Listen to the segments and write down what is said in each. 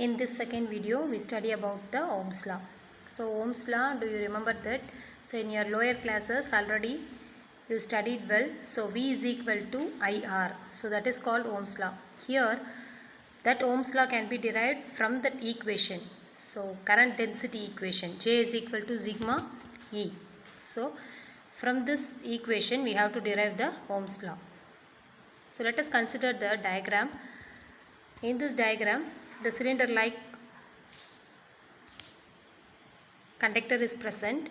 In this second video, we study about the Ohm's law. So Ohm's law, do you remember that? So in your lower classes already you studied well. So V is equal to IR. So that is called Ohm's law. Here that Ohm's law can be derived from that equation. So current density equation, J is equal to sigma E. So from this equation we have to derive the Ohm's law. So let us consider the diagram. In this diagram, the cylinder like conductor is present.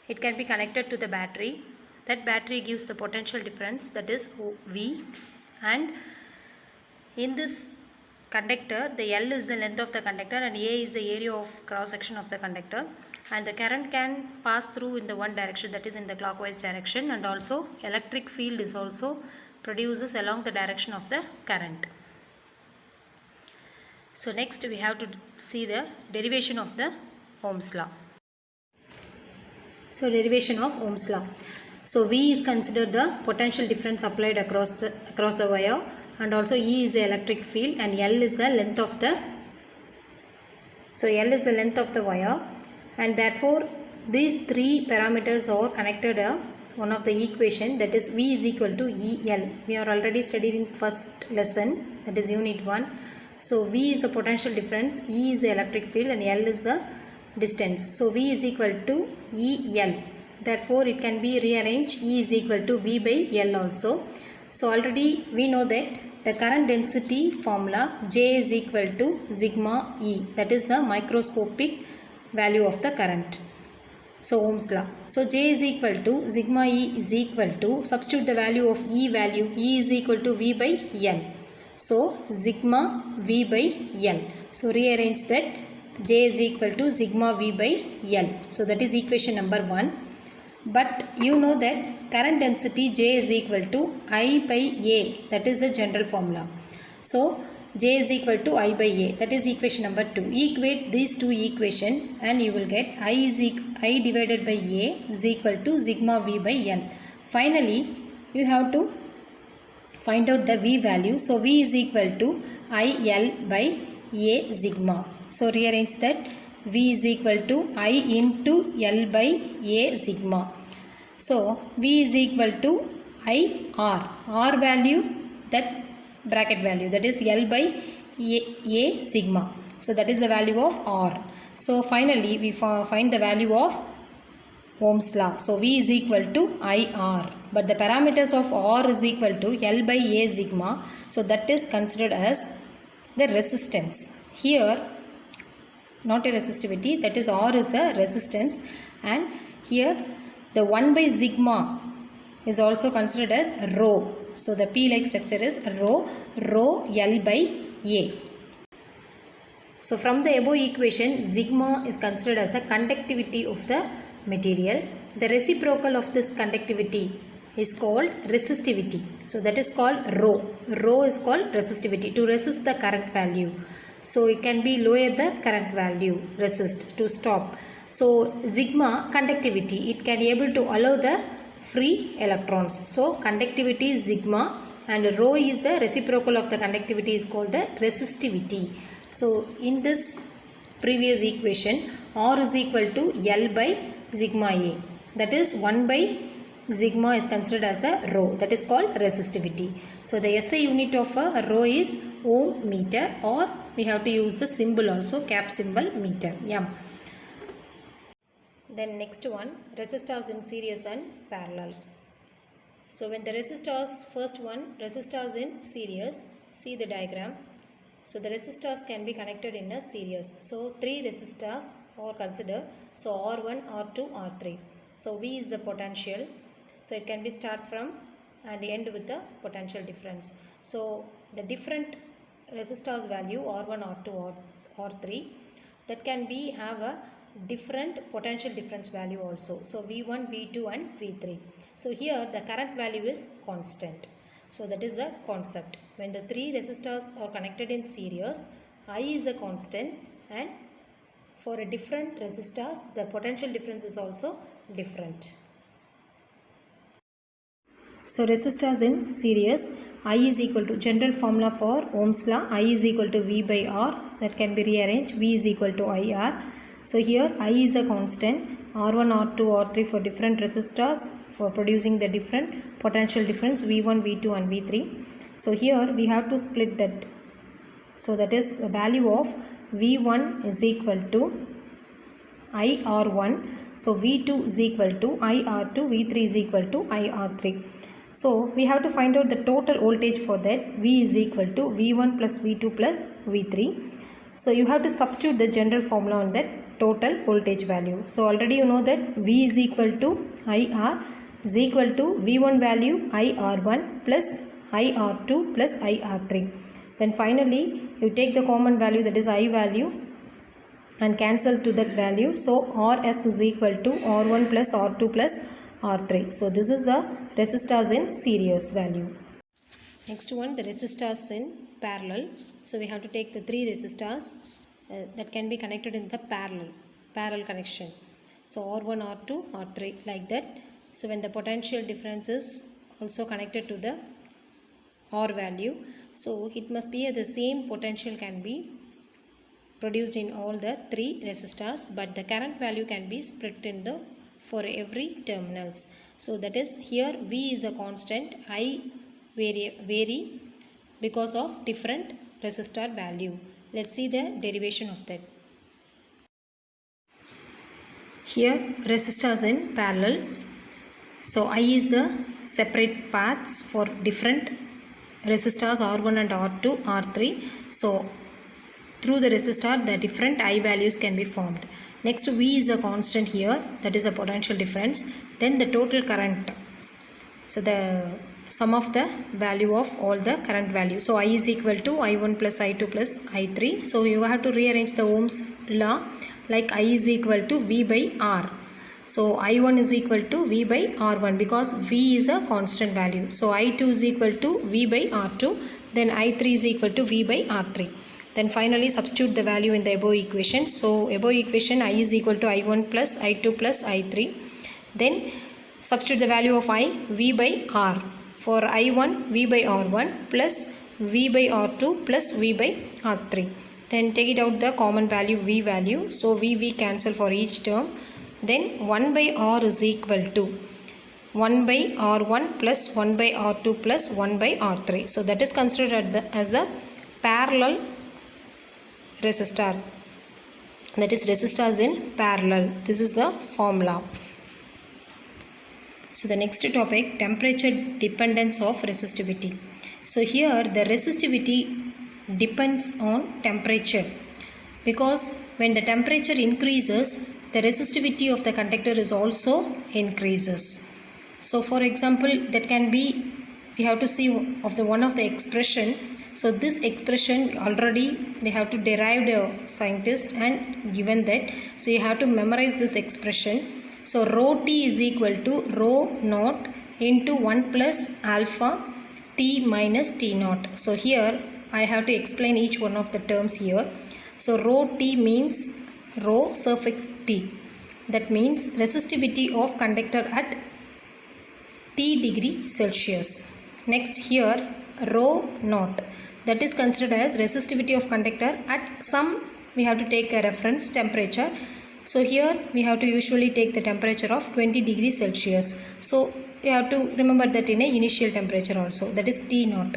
It can be connected to the battery. That battery gives the potential difference, that is V, and in this conductor the L is the length of the conductor and A is the area of cross section of the conductor, and the current can pass through in the one direction, that is in the clockwise direction, and also electric field is also produces along the direction of the current. So next we have to see the derivation of the Ohm's law. So derivation of Ohm's law. So V is considered the potential difference applied across the wire, and also E is the electric field, and L is the length of the wire, and therefore these three parameters are connected one of the equation, that is V is equal to EL. We are already studied in first lesson, that is unit 1. So V is the potential difference, E is the electric field, and L is the distance. So V is equal to EL. Therefore it can be rearranged, E is equal to V by L also. So already we know that the current density formula, J is equal to sigma E, that is the microscopic value of the current. So Ohm's law. So J is equal to sigma E is equal to, substitute the value of E value, E is equal to V by L. So sigma V by L. So rearrange that, J is equal to sigma V by L. So that is equation number 1. But you know that current density J is equal to I by A. That is the general formula. So J is equal to I by A. That is equation number 2. Equate these two equations and you will get I divided by A is equal to sigma V by L. Finally, you have to find out the V value. So V is equal to IL by A sigma. So rearrange that, V is equal to I into L by A sigma. So V is equal to IR. R value, that bracket value, that is L by A sigma. So that is the value of R. So finally we find the value of Ohm's law. So V is equal to IR. But the parameters of R is equal to L by A sigma. So that is considered as the resistance. Here not a resistivity, that is R is a resistance, and here the 1 by sigma is also considered as rho. So the P like structure is rho L by A. So from the above equation, sigma is considered as the conductivity of the material. The reciprocal of this conductivity is called resistivity. So that is called rho. Rho is called resistivity, to resist the current value. So it can be lower the current value, resist, to stop. So sigma, conductivity, it can able to allow the free electrons. So conductivity is sigma, and rho is the reciprocal of the conductivity is called the resistivity. So in this previous equation, R is equal to L by sigma A. That is 1 by sigma is considered as a rho, that is called resistivity. So the SI unit of a rho is ohm meter, or we have to use the symbol also, cap symbol, meter. Yeah. Then next one, resistors in series and parallel. So when the resistors, first one, resistors in series, see the diagram. So the resistors can be connected in a series. So 3 resistors are considered. So R1, R2, R3. So V is the potential. So it can be start from and end with the potential difference. So the different resistors value R1, R2, or R3, that can be have a different potential difference value also. So V1, V2 and V3. So here the current value is constant. So that is the concept. When the 3 resistors are connected in series, I is a constant, and for a different resistors the potential difference is also different. So resistors in series, I is equal to general formula for Ohm's law, I is equal to V by R, that can be rearranged, V is equal to IR. So here I is a constant, R1, R2, R3 for different resistors for producing the different potential difference V1, V2 and V3. So here we have to split that. So that is the value of V1 is equal to IR1. So V2 is equal to IR2, V3 is equal to IR3. So we have to find out the total voltage for that. V is equal to V1 plus V2 plus V3. So you have to substitute the general formula on that total voltage value. So already you know that V is equal to IR is equal to V1 value IR1 plus IR2 plus IR3. Then finally you take the common value, that is I value, and cancel to that value. So Rs is equal to R1 plus R2 plus R3. So this is the resistors in series value. Next one, the resistors in parallel. So we have to take the three resistors that can be connected in the parallel connection. So R1, R2, R3 like that. So when the potential difference is also connected to the R value, so it must be the same potential can be produced in all the three resistors, but the current value can be split in the for every terminals. So that is here V is a constant, I vary because of different resistor value. Let's see the derivation of that. Here resistors in parallel. So I is the separate paths for different resistors R1 and R2, R3. So through the resistor the different I values can be formed. Next V is a constant here, that is a potential difference. Then the total current, so the sum of the value of all the current value. So I is equal to I1 plus I2 plus I3. So you have to rearrange the Ohm's law like I is equal to V by R. So I1 is equal to V by R1 because V is a constant value. So I2 is equal to V by R2. Then I3 is equal to V by R3. Then finally substitute the value in the above equation. So above equation I is equal to I1 plus I2 plus I3. Then substitute the value of I, V by R. For I1, V by R1 plus V by R2 plus V by R3. Then take it out the common value V value. So V cancel for each term. Then 1 by R is equal to 1 by R1 plus 1 by R2 plus 1 by R3. So that is considered as the parallel resistor. That is resistors in parallel. This is the formula. So the next topic, temperature dependence of resistivity. So here the resistivity depends on temperature, because when the temperature increases, the resistivity of the conductor is also increases. So for example, that can be, we have to see of the one of the expression. So this expression already they have to derive the scientist and given that. So you have to memorize this expression. So rho t is equal to rho naught into 1 plus alpha t minus t naught. So here I have to explain each one of the terms here. So rho t means rho suffix t. That means resistivity of conductor at T degree Celsius. Next here rho naught, that is considered as resistivity of conductor at some, we have to take a reference temperature. So here we have to usually take the temperature of 20 degrees Celsius. So you have to remember that in a initial temperature also, that is T naught.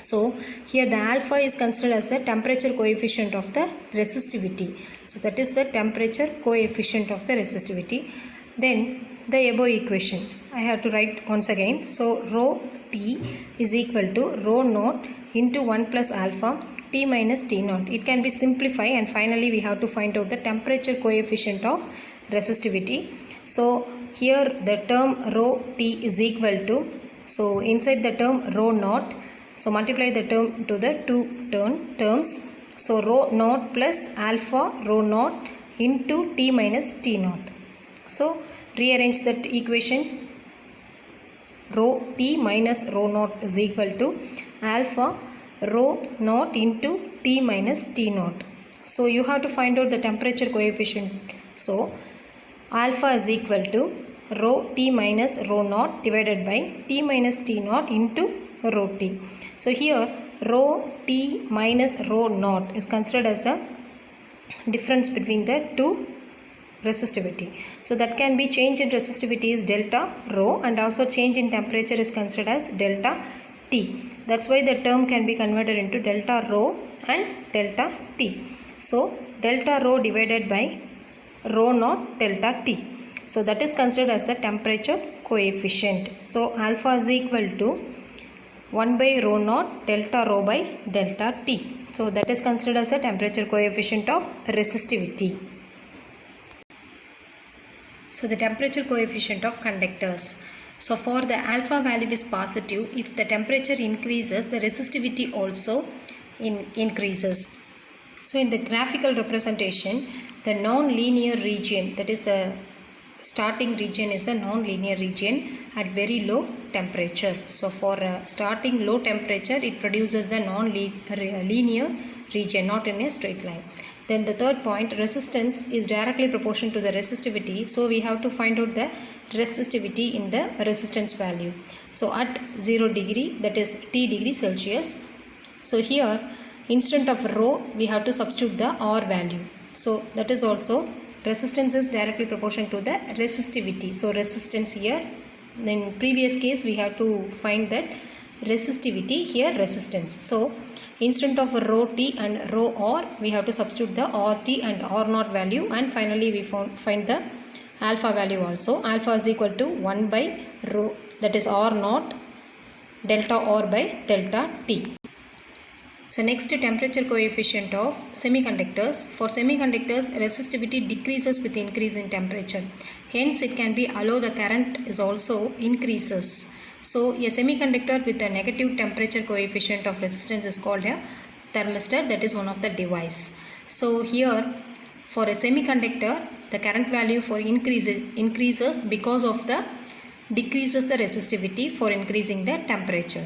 So here the alpha is considered as the temperature coefficient of the resistivity. So that is the temperature coefficient of the resistivity. Then the above equation I have to write once again. So rho t is equal to rho naught into 1 plus alpha t minus t naught. It can be simplified, and finally we have to find out the temperature coefficient of resistivity. So here the term rho t is equal to, so inside the term rho naught, so multiply the term to the two terms. So rho naught plus alpha rho naught into t minus t naught. So rearrange that equation. Rho t minus rho naught is equal to alpha rho naught into t minus t naught. So you have to find out the temperature coefficient. So alpha is equal to rho t minus rho naught divided by t minus t naught into rho t. So here rho t minus rho naught is considered as a difference between the two resistivity. So that can be change in resistivity is delta rho, and also change in temperature is considered as delta T. That's why the term can be converted into delta rho and delta T. So delta rho divided by rho naught delta T. So that is considered as the temperature coefficient. So alpha is equal to 1 by rho naught delta rho by delta T. So that is considered as a temperature coefficient of resistivity. So the temperature coefficient of conductors. So for the alpha value is positive, if the temperature increases, the resistivity also increases. So in the graphical representation, the non-linear region, that is the starting region is the non-linear region at very low temperature. So for starting low temperature, it produces the non-linear region, not in a straight line. Then the third point, resistance is directly proportional to the resistivity. So we have to find out the resistivity in the resistance value. So at 0 degree, that is T degree Celsius. So here instead of rho, we have to substitute the R value. So that is also resistance is directly proportional to the resistivity. So resistance here, in previous case we have to find that resistivity, here resistance. So instead of rho t and rho r, we have to substitute the RT and R naught value, and finally we find the alpha value also. Alpha is equal to 1 by rho, that is R naught delta R by delta T. So next, temperature coefficient of semiconductors. For semiconductors, resistivity decreases with increase in temperature. Hence it can be allowed the current is also increases. So a semiconductor with a negative temperature coefficient of resistance is called a thermistor, that is one of the device. So here for a semiconductor, the current value for increases because of the decreases the resistivity for increasing the temperature.